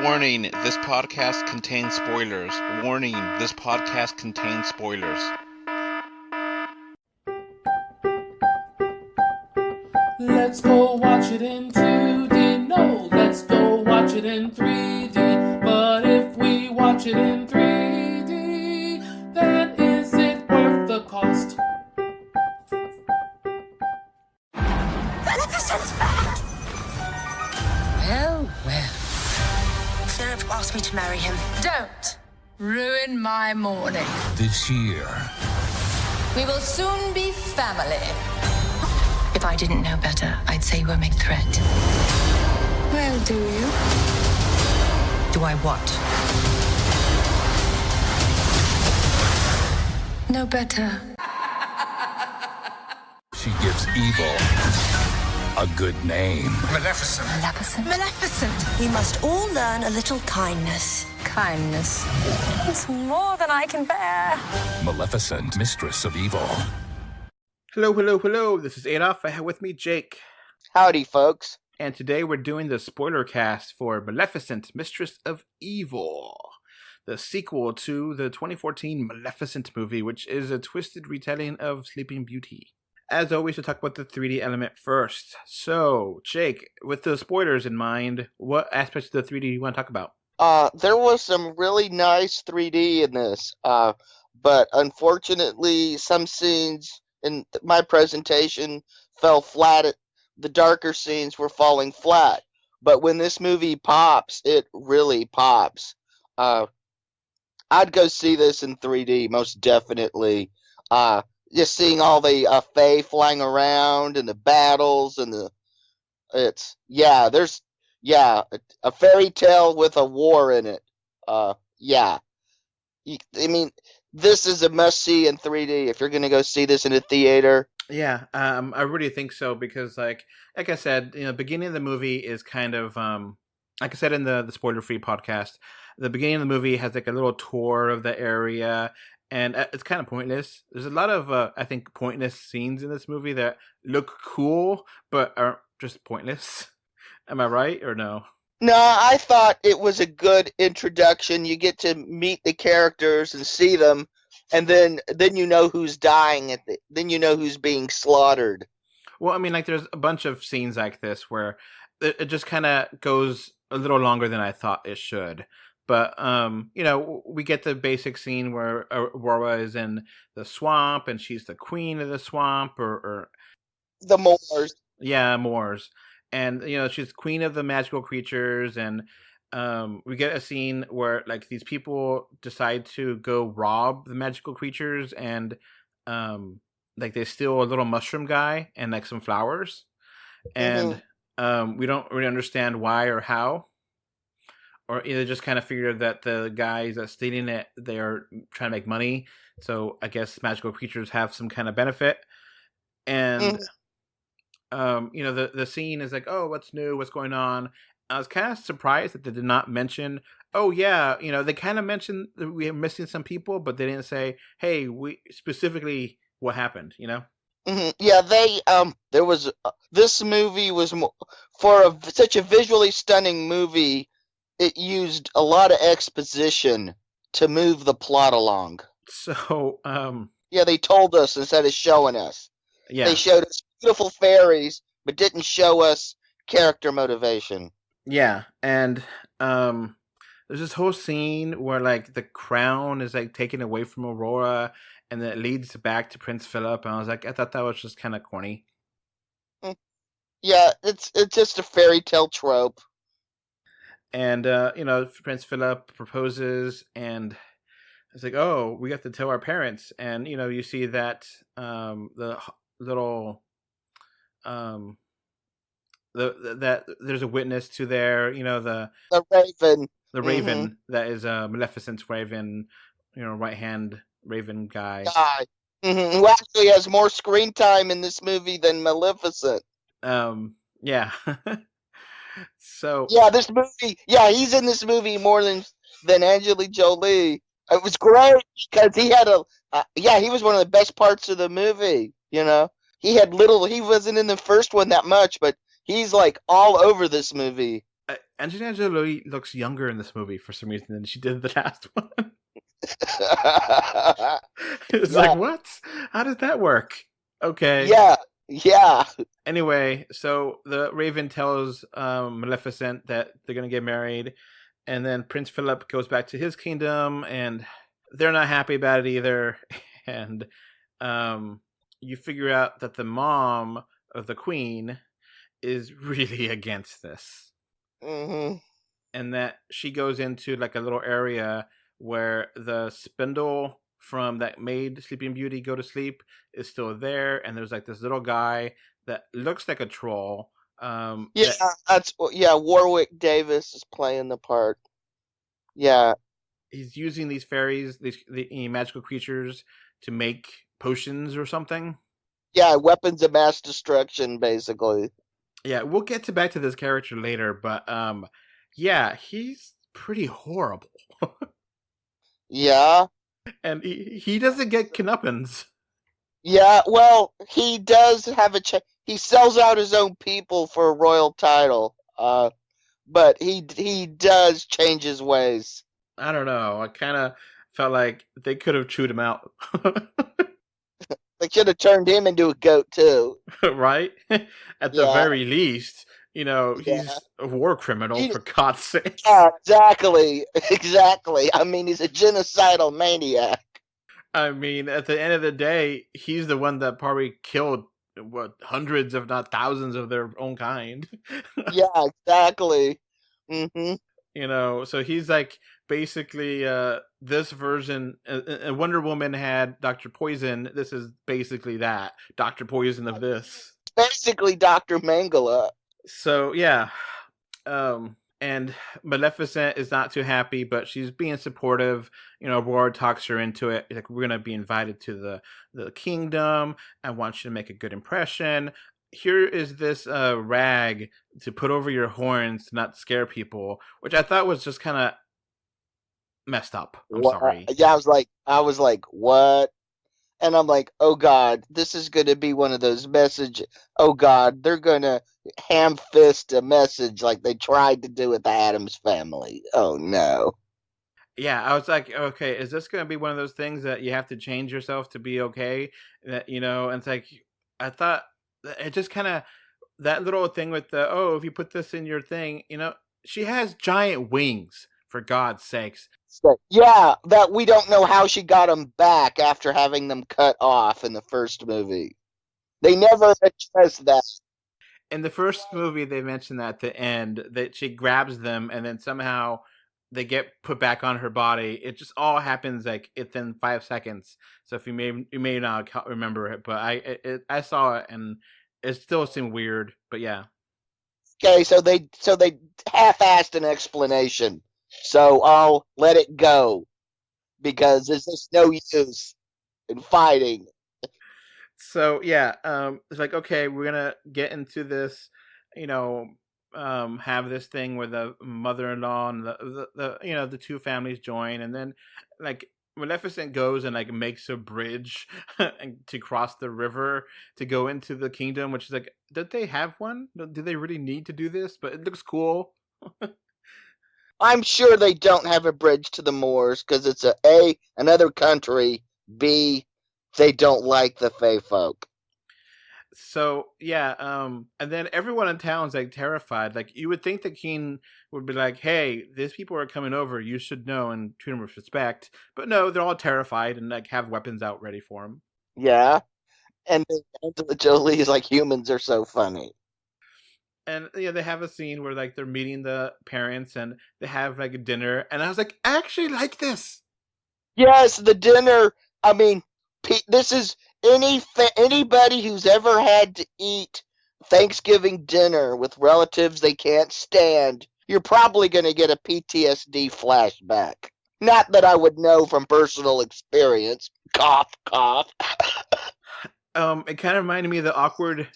Warning, this podcast contains spoilers. Warning, this podcast contains spoilers. Let's go watch it in 2D. No, let's go watch it in 3D. But if we watch it in 3D, then is it worth the cost? Maleficent's back! Well. Philip asked me to marry him. Don't ruin my morning. This year, We will soon be family. If I didn't know better, I'd say you were a big threat. Well, do you? Do I what? No better. she gives evil a good name. Maleficent. Maleficent. We must all learn a little kindness. Kindness. It's more than I can bear. Maleficent Mistress of Evil. Hello. This is Adolph. I have with me Jake. Howdy, folks. And today we're doing the Spoilercast for Maleficent Mistress of Evil, the sequel to the 2014 Maleficent movie, which is a twisted retelling of Sleeping Beauty. As always, we'll talk about the 3D element first. So, Jake, with the spoilers in mind, what aspects of the 3D do you want to talk about? There was some really nice 3D in this, but unfortunately, some scenes in my presentation fell flat. The darker scenes were falling flat. But when this movie pops, it really pops. I'd go see this in 3D, most definitely. Just seeing all the Fae flying around and the battles and there's a fairy tale with a war in it. This is a must see in 3D if you're gonna go see this in a theater. Yeah, I really think so because, like I said, beginning of the movie is kind of, like I said in the spoiler-free podcast, the beginning of the movie has like a little tour of the area, and it's kind of pointless. There's a lot of, I think, pointless scenes in this movie that look cool, but are just pointless. Am I right or no? No, I thought it was a good introduction. You get to meet the characters and see them, and then you know who's dying, then you know who's being slaughtered. Well, I mean, like, there's a bunch of scenes like this where it just kind of goes a little longer than I thought it should. But, we get the basic scene where Aurora is in the swamp, and she's the queen of the swamp, or The Moors. Yeah, Moors. And, she's queen of the magical creatures, and we get a scene where, like, these people decide to go rob the magical creatures, and, they steal a little mushroom guy and, like, some flowers. And we don't really understand why or how. Or either just kind of figure that the guys that's stealing it, they are trying to make money. So I guess magical creatures have some kind of benefit. And, the scene is like, oh, what's new? What's going on? I was kind of surprised that they did not mention, oh, yeah, they kind of mentioned that we are missing some people, but they didn't say, hey, we specifically what happened, Yeah, this movie was such a visually stunning movie. It used a lot of exposition to move the plot along. So, yeah, they told us instead of showing us. Yeah. They showed us beautiful fairies, but didn't show us character motivation. Yeah, and there's this whole scene where, like, the crown is, like, taken away from Aurora, and then it leads back to Prince Philip, and I was like, I thought that was just kind of corny. Yeah, it's just a fairy tale trope. And, Prince Philip proposes, and it's like, oh, we have to tell our parents. And, you see that the little, that there's a witness to their, the raven. The raven that is Maleficent's raven, right-hand raven guy. Who actually has more screen time in this movie than Maleficent. Yeah. So yeah, this movie. Yeah, he's in this movie more than Angelina Jolie. It was great because he had he was one of the best parts of the movie. He wasn't in the first one that much, but he's like all over this movie. Angelina Jolie looks younger in this movie for some reason than she did in the last one. It's Yeah. like, what? How does that work? Okay. Yeah. Anyway, so the Raven tells Maleficent that they're going to get married, and then Prince Philip goes back to his kingdom, and they're not happy about it either. And you figure out that the mom of the queen is really against this. Mm-hmm. And that she goes into like a little area where the spindle from that made Sleeping Beauty go to sleep is still there, and there's like this little guy that looks like a troll. Warwick Davis is playing the part. Yeah. He's using these fairies, the magical creatures, to make potions or something. Yeah, weapons of mass destruction, basically. Yeah, we'll get back to this character later, but yeah, he's pretty horrible. Yeah. And he doesn't get comeuppance. Yeah, well, he does have he sells out his own people for a royal title. But he does change his ways. I don't know. I kind of felt like they could have chewed him out. They should have turned him into a goat too. Right? At the very least, he's a war criminal, for God's sake. Yeah, exactly. I mean, he's a genocidal maniac. I mean, at the end of the day, he's the one that probably killed, hundreds, if not thousands of their own kind. Yeah, exactly. Mm-hmm. So he's like basically this version. Wonder Woman had Dr. Poison. This is basically that Dr. Poison of this. Basically, Dr. Mangala. So yeah, and Maleficent is not too happy, but she's being supportive. Aurora talks her into it. Like, we're gonna be invited to the kingdom. I want you to make a good impression. Here is this rag to put over your horns to not scare people, which I thought was just kind of messed up. I'm sorry. Yeah, I was like, what? And I'm like, oh God, this is going to be one of those messages. Oh God, they're going to ham fist a message like they tried to do with the Addams Family. Oh no. Yeah, I was like, okay, is this going to be one of those things that you have to change yourself to be okay? And it's like, I thought it just kind of, that little thing with if you put this in your thing, she has giant wings, for God's sakes. Yeah, that we don't know how she got them back after having them cut off in the first movie. They never addressed that. In the first movie, they mentioned that at the end, that she grabs them and then somehow they get put back on her body. It just all happens like within 5 seconds. So if you may not remember it, but I saw it and it still seemed weird. But yeah. Okay, so they half-assed an explanation. So I'll let it go because there's just no use in fighting. So yeah, it's like, okay, we're gonna get into this, have this thing where the mother-in-law and the two families join, and then like Maleficent goes and like makes a bridge to cross the river to go into the kingdom, which is like, did they have one? Do they really need to do this? But it looks cool. I'm sure they don't have a bridge to the Moors because it's another country, B, they don't like the Fae folk. So yeah, and then everyone in town's like terrified. Like, you would think the king would be like, "Hey, these people are coming over. You should know and treat them with respect." But no, they're all terrified and like have weapons out ready for them. Yeah, and Angela Jolie is like, humans are so funny. And they have a scene where like they're meeting the parents and they have like a dinner, and I was like, I actually like this. Yes, the dinner. I mean, this is anybody who's ever had to eat Thanksgiving dinner with relatives they can't stand. You're probably going to get a PTSD flashback. Not that I would know from personal experience. Cough, cough. It kind of reminded me of the awkward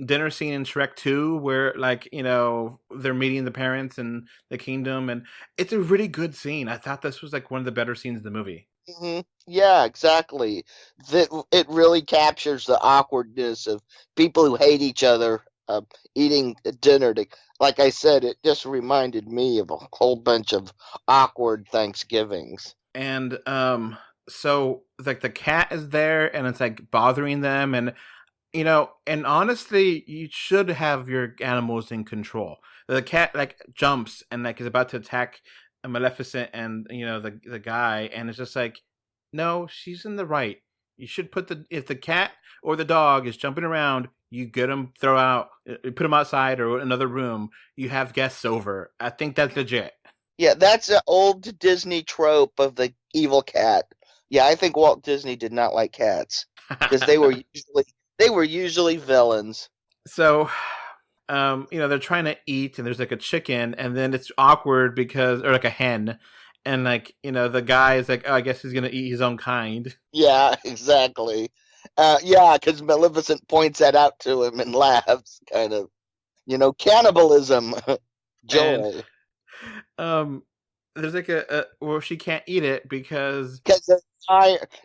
dinner scene in Shrek 2 where like, they're meeting the parents and the kingdom, and it's a really good scene. I thought this was like one of the better scenes in the movie. Mm-hmm. Yeah, exactly. It really captures the awkwardness of people who hate each other eating dinner. Like I said, it just reminded me of a whole bunch of awkward Thanksgivings. And so like the cat is there and it's like bothering them, and and honestly, you should have your animals in control. The cat like jumps and like is about to attack Maleficent and the guy, and it's just like, no, she's in the right. You should put if the cat or the dog is jumping around, you get them, put them outside or another room. You have guests over. I think that's legit. Yeah, that's an old Disney trope of the evil cat. Yeah, I think Walt Disney did not like cats because they were usually villains. So, they're trying to eat, and there's like a chicken, and then it's awkward or like a hen, and like the guy is like, oh, I guess he's gonna eat his own kind. Yeah, exactly. Yeah, because Maleficent points that out to him and laughs, kind of. Cannibalism. Joel. And, there's like well, she can't eat it because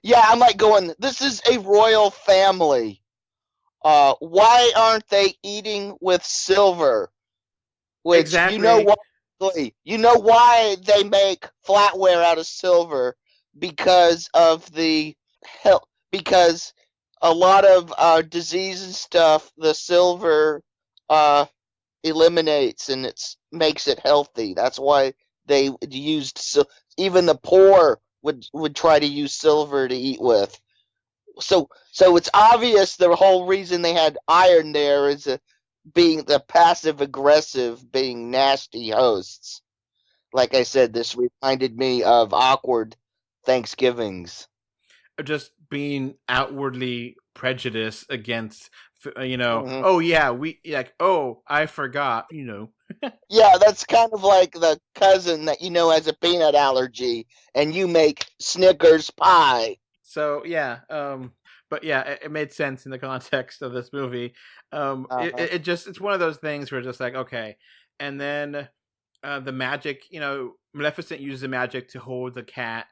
yeah, I'm like going, this is a royal family. Why aren't they eating with silver? Which exactly. You know why they make flatware out of silver? Because of because a lot of disease and stuff, the silver eliminates and makes it healthy. That's why they used even the poor would try to use silver to eat with. So it's obvious the whole reason they had iron there is being the passive aggressive, being nasty hosts. Like I said, this reminded me of awkward Thanksgivings. Just being outwardly prejudiced against, Mm-hmm. Oh yeah, I forgot, Yeah, that's kind of like the cousin that has a peanut allergy, and you make Snickers pie. So yeah, but yeah, it made sense in the context of this movie. It's one of those things where it's just like, okay, and then the magic, Maleficent uses the magic to hold the cat,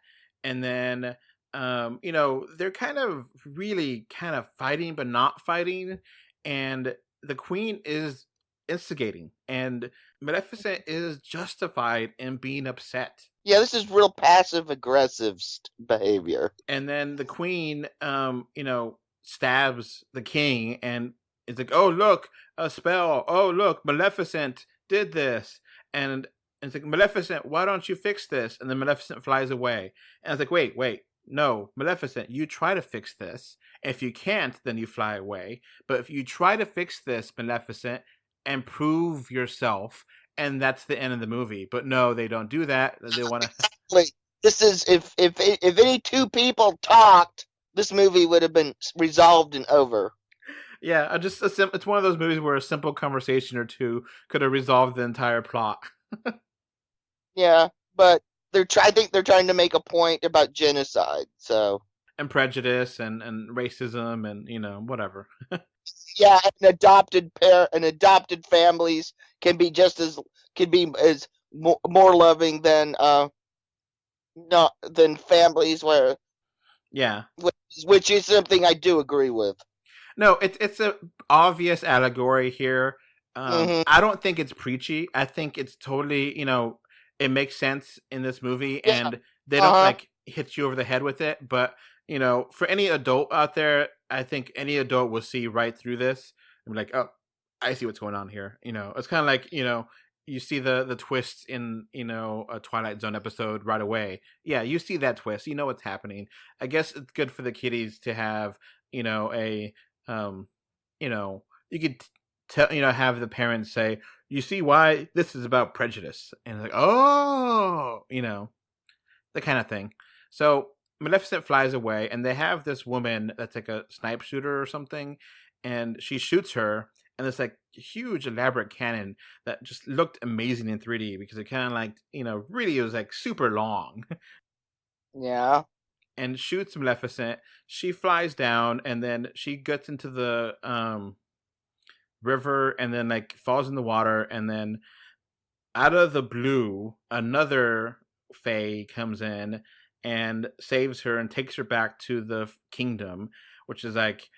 and then they're kind of really kind of fighting but not fighting, and the queen is instigating, and Maleficent is justified in being upset. Yeah, this is real passive aggressive behavior. And then the queen stabs the king, and it's like, oh look, a spell, oh look, Maleficent did this, and it's like, Maleficent, why don't you fix this? And then Maleficent flies away, and it's like, wait, no, Maleficent, you try to fix this. If you can't, then you fly away. But if you try to fix this, Maleficent, and prove yourself, and that's the end of the movie. But no, they don't do that. They want to. Exactly. This is if any two people talked, this movie would have been resolved and over. Yeah, it's one of those movies where a simple conversation or two could have resolved the entire plot. Yeah, but I think they're trying to make a point about genocide, so. And prejudice and racism and whatever. Yeah, adopted families can be more loving than families where. Yeah. Which is something I do agree with. No, it's a obvious allegory here. Mm-hmm. I don't think it's preachy. I think it's totally, it makes sense in this movie, and they don't like hit you over the head with it. But for any adult out there, I think any adult will see right through this and be like, oh, I see what's going on here. It's kind of like you see the twists in a Twilight Zone episode right away. Yeah, you see that twist. You know what's happening. I guess it's good for the kiddies to have a you could have the parents say, you see why this is about prejudice, and like, oh, the kind of thing. So Maleficent flies away, and they have this woman that's like a snipe shooter or something, and she shoots her, and it's like a huge elaborate cannon that just looked amazing in 3D because it kind of like really, it was like super long. Yeah. And shoots Maleficent. She flies down, and then she gets into the river, and then like falls in the water, and then out of the blue, another fae comes in and saves her and takes her back to the kingdom, which is like,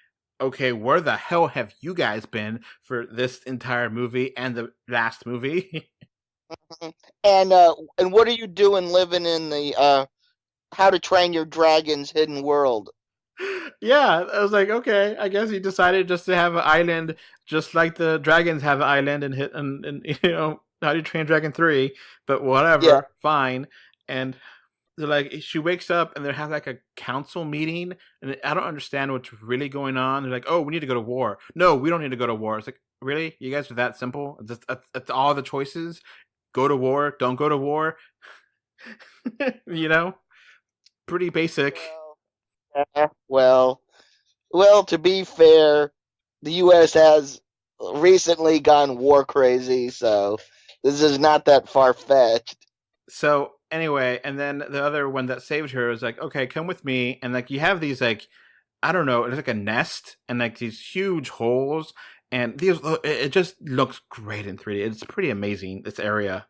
okay, where the hell have you guys been for this entire movie and the last movie? And what are you doing living in the How to Train Your Dragon's hidden world? Yeah, I was like, okay, I guess he decided just to have an island, just like the dragons have an island and hit and How to Train Dragon 3, but whatever, Yeah. fine. And they're like, she wakes up and they have like a council meeting, and I don't understand what's really going on. They're like, oh, we need to go to war. No, we don't need to go to war. It's like, really? You guys are that simple? That's all the choices? Go to war, don't go to war? Pretty basic. Well, to be fair, the U.S. has recently gone war crazy, so this is not that far-fetched. So anyway, and then the other one that saved her was like, okay, come with me. And like, you have these like, I don't know, it's like a nest and like these huge holes. And it just looks great in 3D. It's pretty amazing, this area.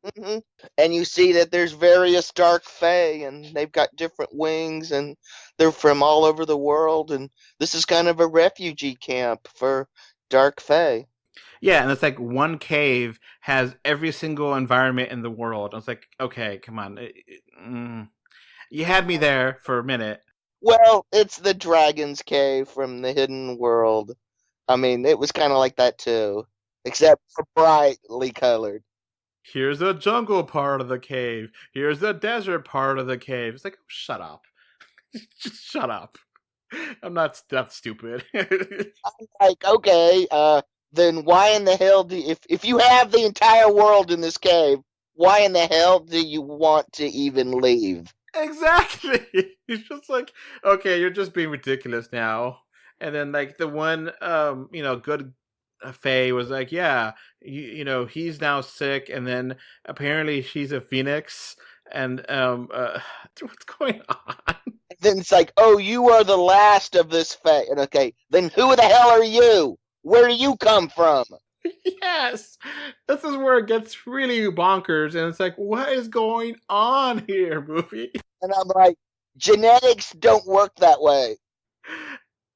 Mm-hmm. And you see that there's various dark fae, and they've got different wings, and they're from all over the world. And this is kind of a refugee camp for dark fae. Yeah, and it's like one cave has every single environment in the world. I was like, okay, come on. You had me there for a minute. Well, it's the Dragon's Cave from the Hidden World. I mean, it was kind of like that too, except for brightly colored. Here's the jungle part of the cave. Here's the desert part of the cave. It's like, oh, shut up. Just shut up. I'm not that stupid. I'm like, okay, then why in the hell if you have the entire world in this cave, why in the hell do you want to even leave? Exactly. He's just like, okay, you're just being ridiculous now. And then like the one, good Faye was like, yeah, he's now sick, and then apparently she's a phoenix, and what's going on? Then it's like, oh, you are the last of this Fae. And okay, then who the hell are you? Where do you come from? Yes, this is where it gets really bonkers, and it's like, what is going on here, movie? And I'm like, genetics don't work that way.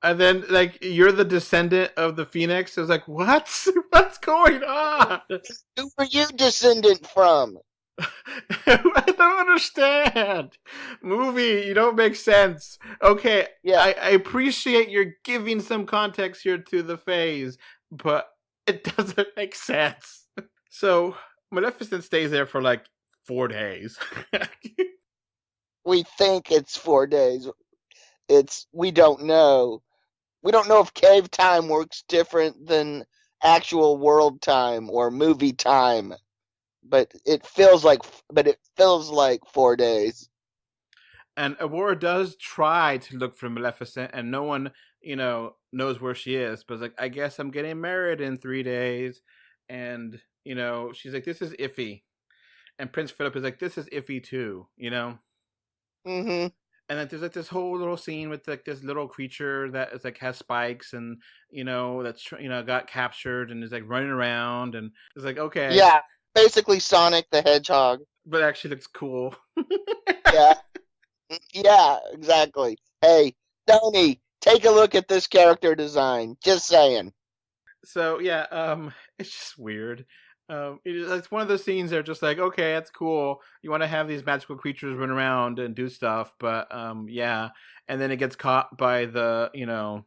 And then, like, you're the descendant of the Phoenix. It was like, what? What's going on? Who are you descendant from? I don't understand. Movie, you don't make sense. Okay, yeah. I appreciate you're giving some context here to the phase, but it doesn't make sense. So, Maleficent stays there for like 4 days. We think it's 4 days. We don't know. We don't know if cave time works different than actual world time or movie time. But it feels like 4 days. And Aurora does try to look for Maleficent, and no one, knows where she is. But it's like, I guess I'm getting married in 3 days. And, she's like, this is iffy. And Prince Philip is like, this is iffy too, Mm-hmm. And then there's like this whole little scene with like this little creature that is like has spikes and, that's, got captured and is like running around. And it's like, okay. Yeah. Basically Sonic the Hedgehog. But it actually looks cool. Yeah, exactly. Hey, Tony, take a look at this character design. Just saying. So, yeah, it's just weird. It's one of those scenes that are just like, okay, that's cool. You want to have these magical creatures run around and do stuff, but, yeah. And then it gets caught by the,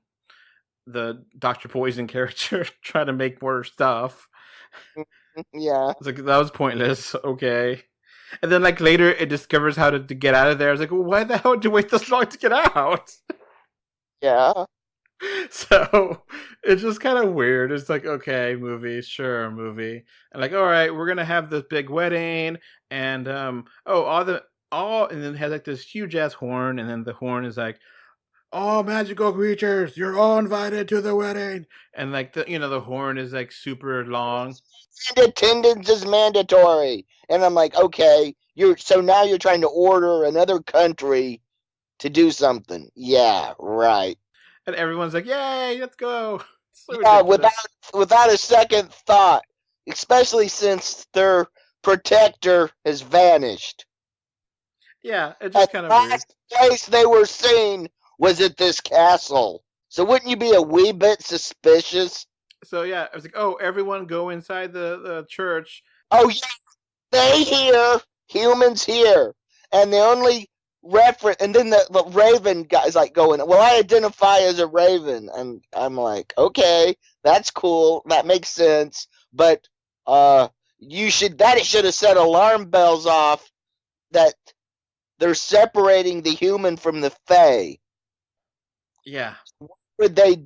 the Dr. Poison character trying to make more stuff. Yeah. It's like, that was pointless. Okay. And then, like, later it discovers how to get out of there. I was like, well, why the hell did you wait this long to get out? Yeah. So it's just kind of weird. It's like, okay, movie, sure, movie. And like, all right, we're gonna have this big wedding, and and then it has like this huge ass horn, and then the horn is like, all magical creatures, you're all invited to the wedding. And like the horn is like super long. And attendance is mandatory. And I'm like, okay, now you're trying to order another country to do something. Yeah, right. And everyone's like, yay, let's go. So yeah, ridiculous. without a second thought, especially since their protector has vanished. Yeah, it's just kind of weird. The last place they were seen was at this castle. So wouldn't you be a wee bit suspicious? So yeah, I was like, oh, everyone go inside the church. Oh yeah, they here, humans here, and the only reference, and then the Raven guy's like going, well, I identify as a Raven, and I'm like, okay, that's cool, that makes sense, but it should have set alarm bells off that they're separating the human from the Fae. Yeah. Would they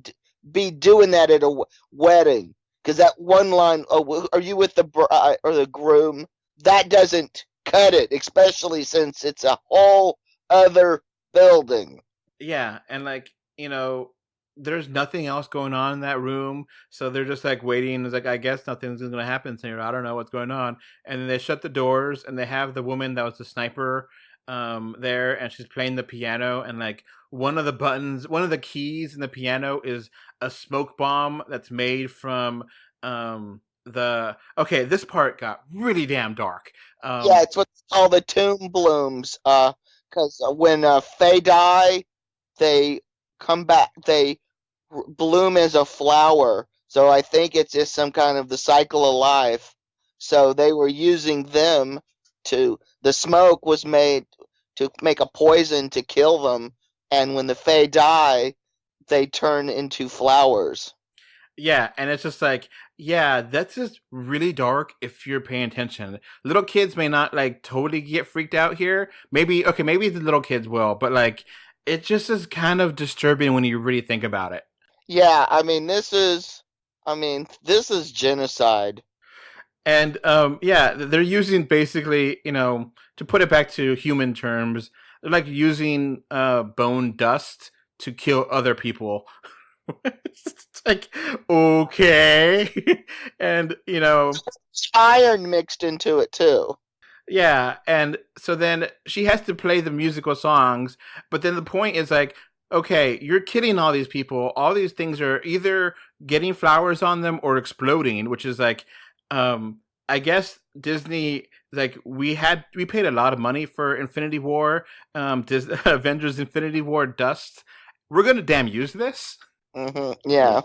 be doing that at a wedding? Because that one line, oh, are you with the bride or the groom? That doesn't cut it, especially since it's a whole other building. Yeah, and like, there's nothing else going on in that room, so they're just like waiting. It's like, I guess nothing's gonna happen here. I don't know what's going on. And then they shut the doors, and they have the woman that was the sniper there, and she's playing the piano, and like one of the keys in the piano is a smoke bomb that's made from this part got really damn dark. Yeah, it's what's called the tomb blooms. Because when Fae die, they come back. They bloom as a flower. So I think it's just some kind of the cycle of life. So they were using them the smoke was made to make a poison to kill them. And when the Fae die, they turn into flowers. Yeah, and it's just like, yeah, that's just really dark if you're paying attention. Little kids may not like totally get freaked out here. Maybe the little kids will, but like it just is kind of disturbing when you really think about it. Yeah, this is genocide. And yeah, they're using basically, to put it back to human terms, they're like using bone dust to kill other people. It's like, okay. And iron mixed into it too. Yeah, and so then she has to play the musical songs, but then the point is like, okay, you're killing all these people. All these things are either getting flowers on them or exploding, which is like, I guess Disney, like we paid a lot of money for Infinity War, Avengers Infinity War dust. We're gonna damn use this. Mm-hmm. Yeah.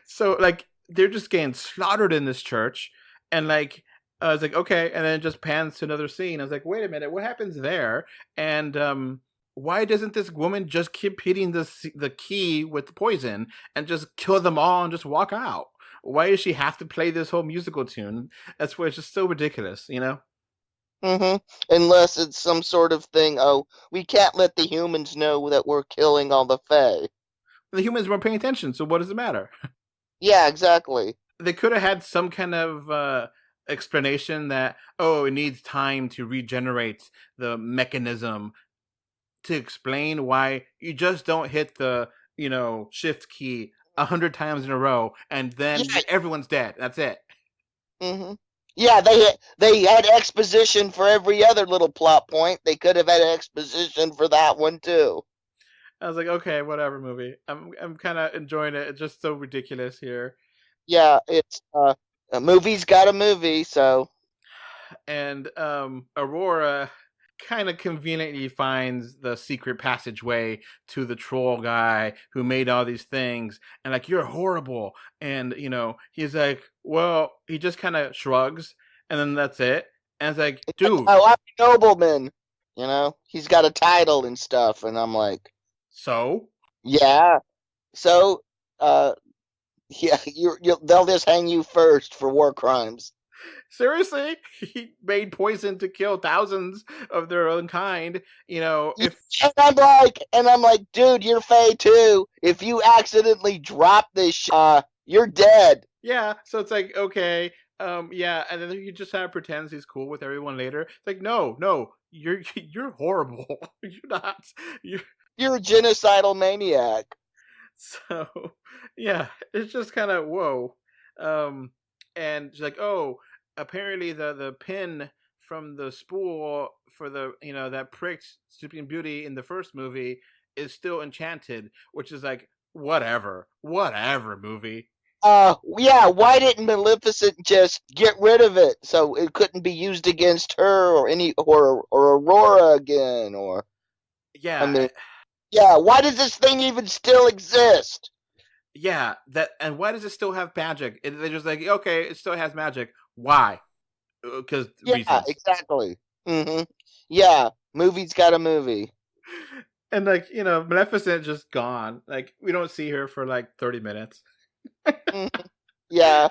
So like they're just getting slaughtered in this church, and like I was like, okay, and then it just pans to another scene. I was like, wait a minute, what happens there? And why doesn't this woman just keep hitting the key with the poison and just kill them all and just walk out? Why does she have to play this whole musical tune? That's why it's just so ridiculous, Mm-hmm. Unless it's some sort of thing. Oh, we can't let the humans know that we're killing all the Fae. The humans weren't paying attention, so what does it matter? Yeah, exactly. They could have had some kind of explanation that, it needs time to regenerate the mechanism, to explain why you just don't hit the shift key 100 times in a row and then everyone's dead. That's it. Mm-hmm. Yeah, they had exposition for every other little plot point. They could have had exposition for that one too. I was like, okay, whatever, movie. I'm kind of enjoying it. It's just so ridiculous here. Yeah, it's a movie's got a movie, so. And Aurora kind of conveniently finds the secret passageway to the troll guy who made all these things, and like, you're horrible. And he's like, well, he just kind of shrugs, and then that's it. And it's like, dude, oh, I'm a nobleman. He's got a title and stuff, and I'm like, so yeah, so yeah, they'll just hang you first for war crimes. Seriously, he made poison to kill thousands of their own kind. If and I'm like, dude, you're Fae too. If you accidentally drop this, you're dead. Yeah, so it's like, okay, yeah, and then he just kind of pretends he's cool with everyone later. It's like, no, you're horrible. You're not. You're a genocidal maniac. So, yeah, it's just kind of whoa. And she's like, oh, apparently the pin from the spool for the that pricked Sleeping Beauty in the first movie is still enchanted, which is like, whatever movie. Yeah, why didn't Maleficent just get rid of it so it couldn't be used against her or Aurora again, or yeah. Yeah, why does this thing even still exist? Yeah, and why does it still have magic? They're just like, okay, it still has magic. Why? Because Yeah, reasons. exactly. Yeah, movie's got a movie. And like, Maleficent just gone. Like, we don't see her for like 30 minutes. Yeah.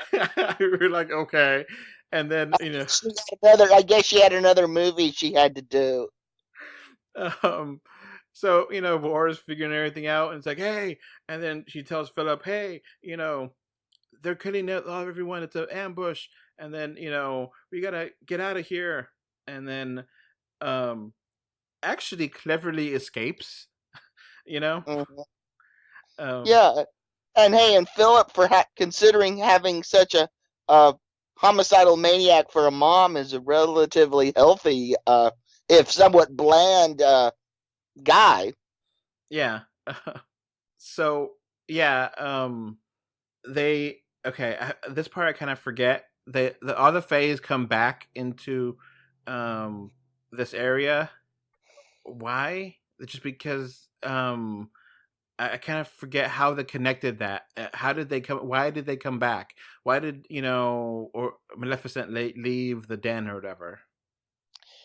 We're like, okay. And then, I guess she had another movie she had to do. So, Laura's figuring everything out, and it's like, hey, and then she tells Philip, hey, they're killing everyone. It's an ambush. And then, we gotta get out of here. And then, actually cleverly escapes, Yeah, and hey, and Philip for considering having such a homicidal maniac for a mom is a relatively healthy, if somewhat bland, guy. Yeah. So yeah, this part I kind of forget. The other Fays come back into this area. Why? Just because I kind of forget how they connected that. How did they come? Why did they come back? Why did or Maleficent leave the den or whatever?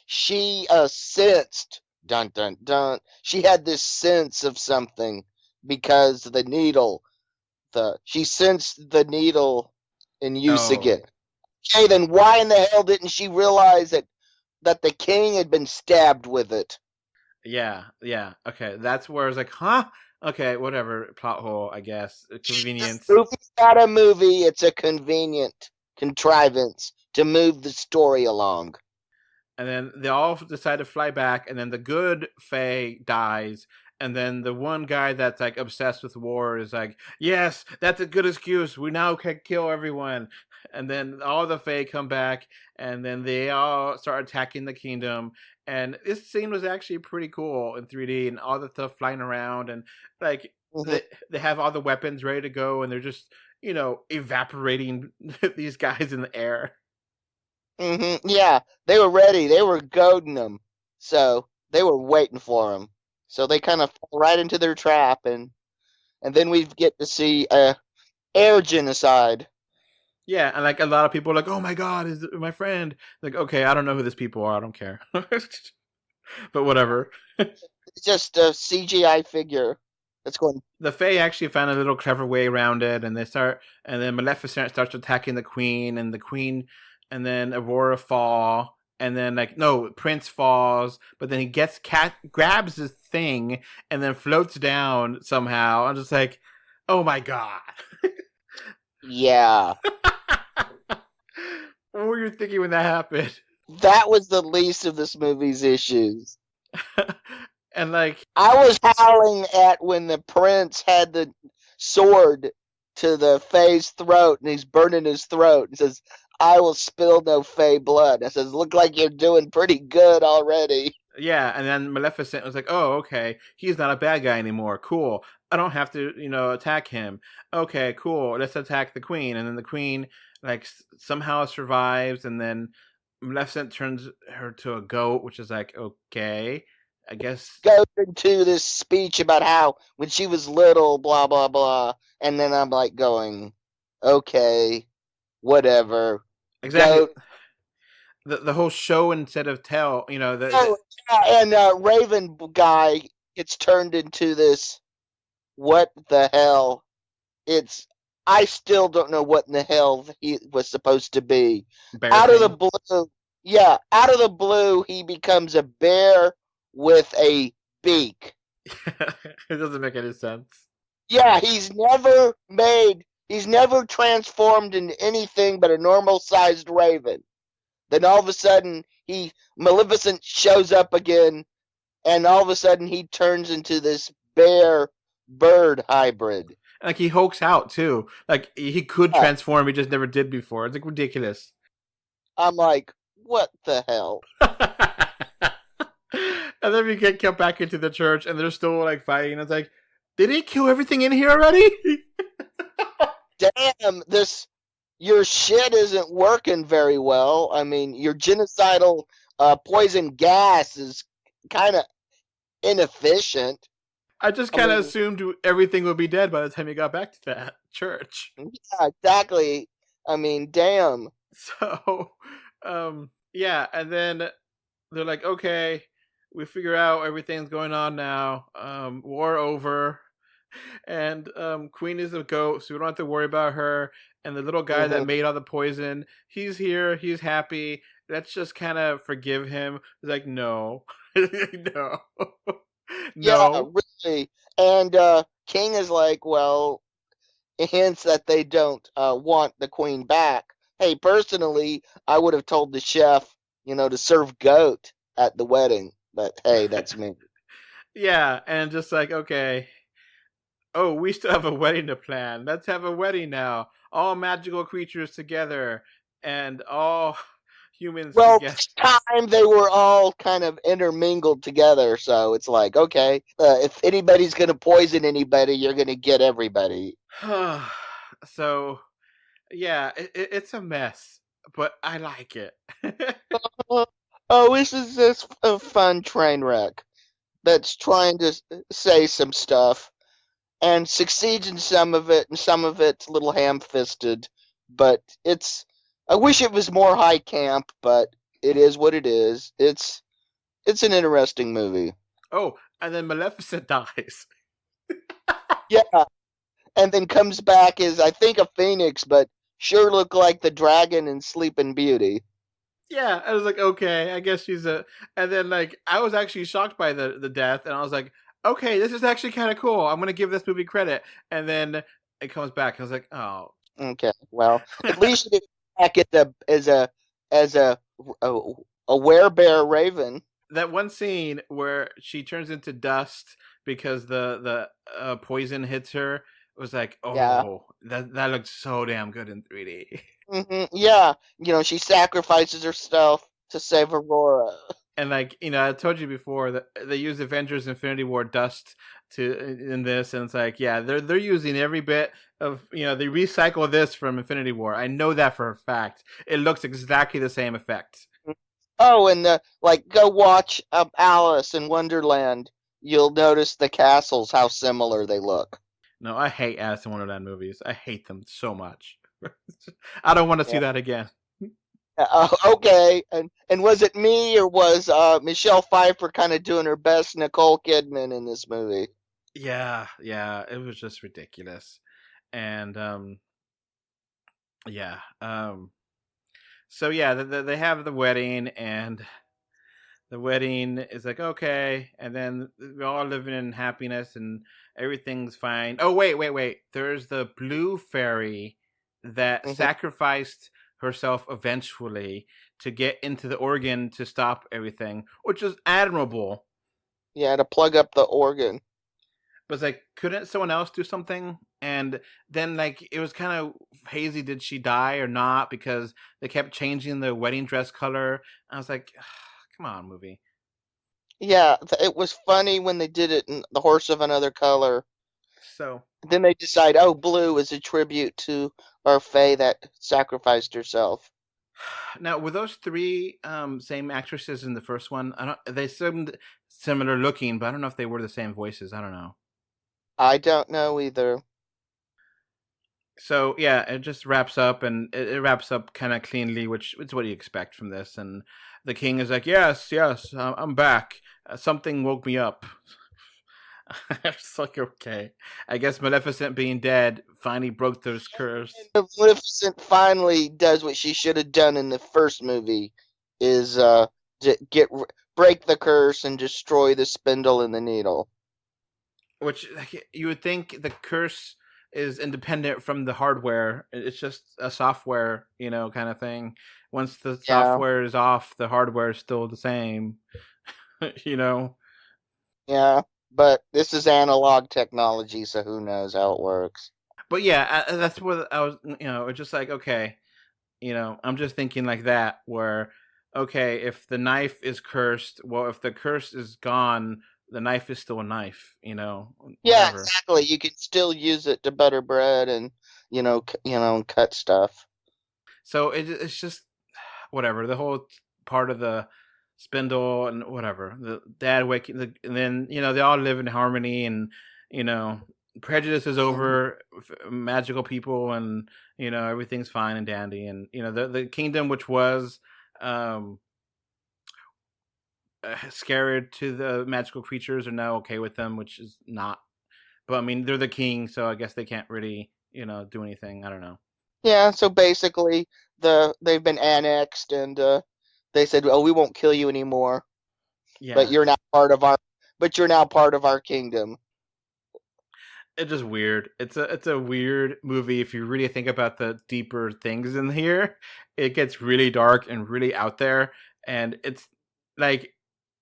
She sensed, dun dun dun. She had this sense of something because the needle. She sensed the needle in use again. Okay, then why in the hell didn't she realize that the king had been stabbed with it? Yeah. Okay, that's where I was like, huh? Okay, whatever. Plot hole, I guess. Convenience. Movie's not a movie. It's a convenient contrivance to move the story along. And then they all decide to fly back, and then the good Fae dies, and then the one guy that's like obsessed with war is like, yes, that's a good excuse. We now can kill everyone. And then all the Fae come back, and then they all start attacking the kingdom. And this scene was actually pretty cool in 3D, and all the stuff flying around, and like they have all the weapons ready to go, and they're just evaporating these guys in the air. Yeah, they were ready. They were goading them, so they were waiting for them. So they kind of fell right into their trap, and then we get to see air genocide. Yeah, and like a lot of people are like, "Oh my God, is my friend?" Like, okay, I don't know who these people are. I don't care, but whatever. It's just a CGI figure that's going. The Fae actually found a little clever way around it, and and then Maleficent starts attacking the Queen, and the Queen, and then Aurora fall, and then Prince falls, but then he grabs his thing, and then floats down somehow. I'm just like, oh my God. Yeah. What were you thinking when that happened? That was the least of this movie's issues. And I was howling at when the prince had the sword to the Fae's throat, and he's burning his throat, and says, "I will spill no Fae blood." I says, "Look like you're doing pretty good already." Yeah, and then Maleficent was like, "Oh, okay, he's not a bad guy anymore. Cool. I don't have to, attack him. Okay, cool. Let's attack the Queen." And then the Queen, somehow survives, and then Maleficent turns her to a goat, which is like, okay, I guess. Goes into this speech about how when she was little, blah, blah, blah. And then I'm like going, okay, whatever. Exactly. Goat. The whole show instead of tell, and Raven guy gets turned into this, what the hell? I still don't know what in the hell he was supposed to be. Out of the blue, he becomes a bear with a beak. It doesn't make any sense. Yeah, he's never transformed into anything but a normal-sized raven. Then all of a sudden, Maleficent shows up again, and all of a sudden he turns into this bear-bird hybrid. Like, he hulks out, too. Like, he could transform, he just never did before. It's, ridiculous. I'm like, what the hell? And then we get back into the church, and they're still, fighting. It's like, did he kill everything in here already? Damn, your shit isn't working very well. I mean, your genocidal poison gas is kind of inefficient. I just kind of assumed everything would be dead by the time you got back to that church. Yeah, exactly. I mean, damn. So, yeah, and then they're like, okay, we figure out everything's going on now. War over. And Queen is a goat, so we don't have to worry about her. And the little guy that made all the poison, he's here, he's happy. Let's just kind of forgive him. He's like, no. No. Yeah, really. And King is like, well, hints that they don't want the queen back. Hey, personally, I would have told the chef, to serve goat at the wedding. But hey, that's me. Yeah, and just like, okay. Oh, we still have a wedding to plan. Let's have a wedding now. All magical creatures together and all humans together. This time they were all kind of intermingled together, so it's like, okay, if anybody's going to poison anybody, you're going to get everybody. So, yeah, it's a mess, but I like it. This is this a fun train wreck that's trying to say some stuff and succeeds in some of it, and some of it's a little ham-fisted, but I wish it was more high camp, but it is what it is. It's an interesting movie. Oh, and then Maleficent dies. Yeah, and then comes back as, I think, a phoenix, but sure looked like the dragon in Sleeping Beauty. Yeah, I was like, okay, I guess she's a... And then, like, I was actually shocked by the death, and I was like, okay, this is actually kind of cool. I'm going to give this movie credit. And then it comes back. I was like, oh. Okay, well, at least it back as a werebear raven. That one scene where she turns into dust because the poison hits her was like, oh, yeah. That looked so damn good in 3D. Mm-hmm, yeah, she sacrifices herself to save Aurora. And like, I told you before that they use Avengers Infinity War dust in this, and it's like, yeah, they're using every bit of, they recycle this from Infinity War. I know that for a fact. It looks exactly the same effect. Oh, and go watch Alice in Wonderland. You'll notice the castles, how similar they look. No, I hate Alice in Wonderland movies. I hate them so much. I don't want to see that again. Okay, and was it me, or was Michelle Pfeiffer kind of doing her best Nicole Kidman in this movie? Yeah, it was just ridiculous. And so yeah, they have the wedding, and the wedding is like, okay, and then we're all living in happiness and everything's fine. Oh, wait. There's the blue fairy that sacrificed herself eventually to get into the organ to stop everything, which is admirable. Yeah, to plug up the organ. But it's like, couldn't someone else do something? And then, like, it was kind of hazy. Did she die or not? Because they kept changing the wedding dress color. I was like, come on, movie. Yeah, it was funny when they did it in The Horse of Another Color. So then they decide, blue is a tribute to our Faye that sacrificed herself. Now, were those three same actresses in the first one? They seemed similar looking, but I don't know if they were the same voices. I don't know. I don't know either. So yeah, it just wraps up, and it wraps up kind of cleanly, which is what you expect from this. And the king is like, yes, I'm back. Something woke me up. It's like, okay, I guess Maleficent being dead finally broke those curse. Maleficent finally does what she should have done in the first movie, is break the curse and destroy the spindle and the needle. Which you would think the curse is independent from the hardware. It's just a software, kind of thing. Once the software is off, the hardware is still the same, Yeah, but this is analog technology, so who knows how it works. But yeah, that's what I was, it's just like, okay, I'm just thinking like that, where, okay, if the knife is cursed, well, if the curse is gone, the knife is still a knife, Yeah, whatever. exactly. You can still use it to butter bread and, cut stuff. So it's just whatever. The whole part of the spindle and whatever. The dad waking, and then they all live in harmony, and prejudice is over, magical people, and everything's fine and dandy, and the kingdom, which was scared to the magical creatures, are now okay with them, which is not. But I mean, they're the king, so I guess they can't really do anything. I don't know. Yeah, so basically they've been annexed, and they said, "Oh, we won't kill you anymore, Yeah, but you're now part of our kingdom." it's just weird. It's a weird movie if you really think about the deeper things in here. It gets really dark and really out there, and it's like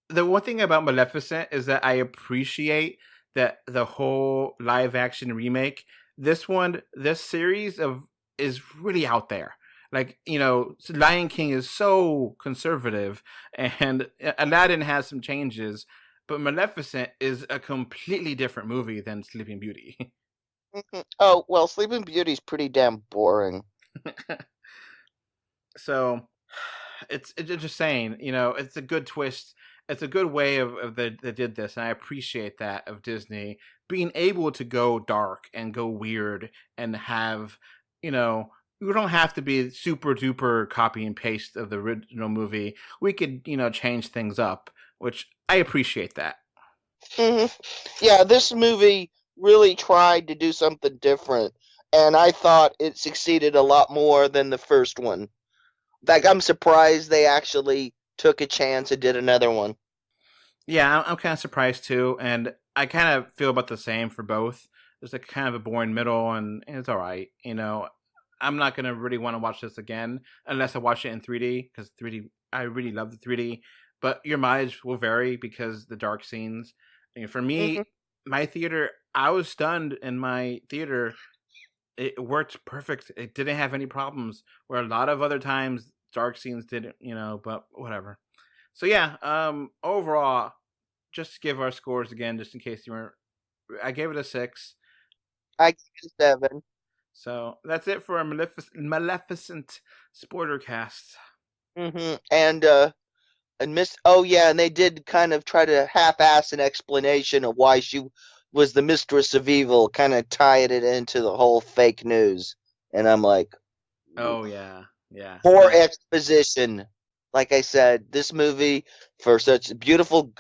the one thing about Maleficent is that I appreciate that the whole live action remake, this series is really out there. Like, Lion King is so conservative, and Aladdin has some changes, but Maleficent is a completely different movie than Sleeping Beauty. Oh, well, Sleeping Beauty's pretty damn boring. So it's just saying, it's a good twist. It's a good way of they did this, and I appreciate that of Disney being able to go dark and go weird and have, you don't have to be super duper copy and paste of the original movie. We could, change things up, which I appreciate that. Yeah, this movie really tried to do something different, and I thought it succeeded a lot more than the first one. Like, I'm surprised they actually took a chance and did another one. Yeah, I'm kind of surprised too, and I kind of feel about the same for both. There's a kind of a boring middle, and it's all right. I'm not gonna really want to watch this again unless I watch it in 3D, because 3D, I really love the 3D. But your mileage will vary because the dark scenes. For me, my theater, I was stunned in my theater. It worked perfect. It didn't have any problems. Where a lot of other times dark scenes didn't, but whatever. So yeah, overall, just to give our scores again, just in case you weren't, I gave it a 6. I give it a 7. So that's it for our Maleficent Spoilercast. And they did kind of try to half-ass an explanation of why she was the Mistress of Evil, kind of tying it into the whole fake news. And I'm like, oh yeah. Poor exposition. Like I said, this movie, for such beautiful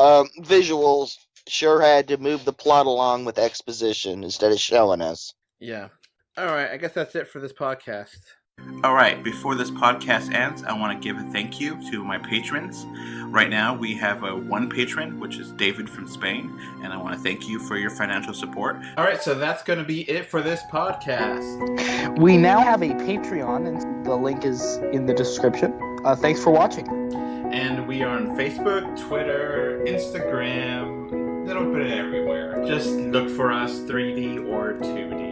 visuals, sure had to move the plot along with exposition instead of showing us. Yeah. All right, I guess that's it for this podcast. All right, before this podcast ends, I want to give a thank you to my patrons. Right now, we have one patron, which is David from Spain, and I want to thank you for your financial support. All right, so that's going to be it for this podcast. We now have a Patreon, and the link is in the description. Thanks for watching. And we are on Facebook, Twitter, Instagram, a little bit everywhere. Just look for us, 3D or 2D.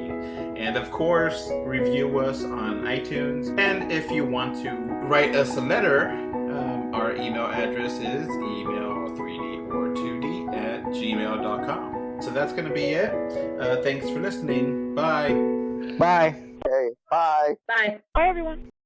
And of course, review us on iTunes. And if you want to write us a letter, our email address is email3dortwo d@gmail.com. So that's going to be it. Thanks for listening. Bye. Bye. Okay, bye. Bye. Bye, everyone.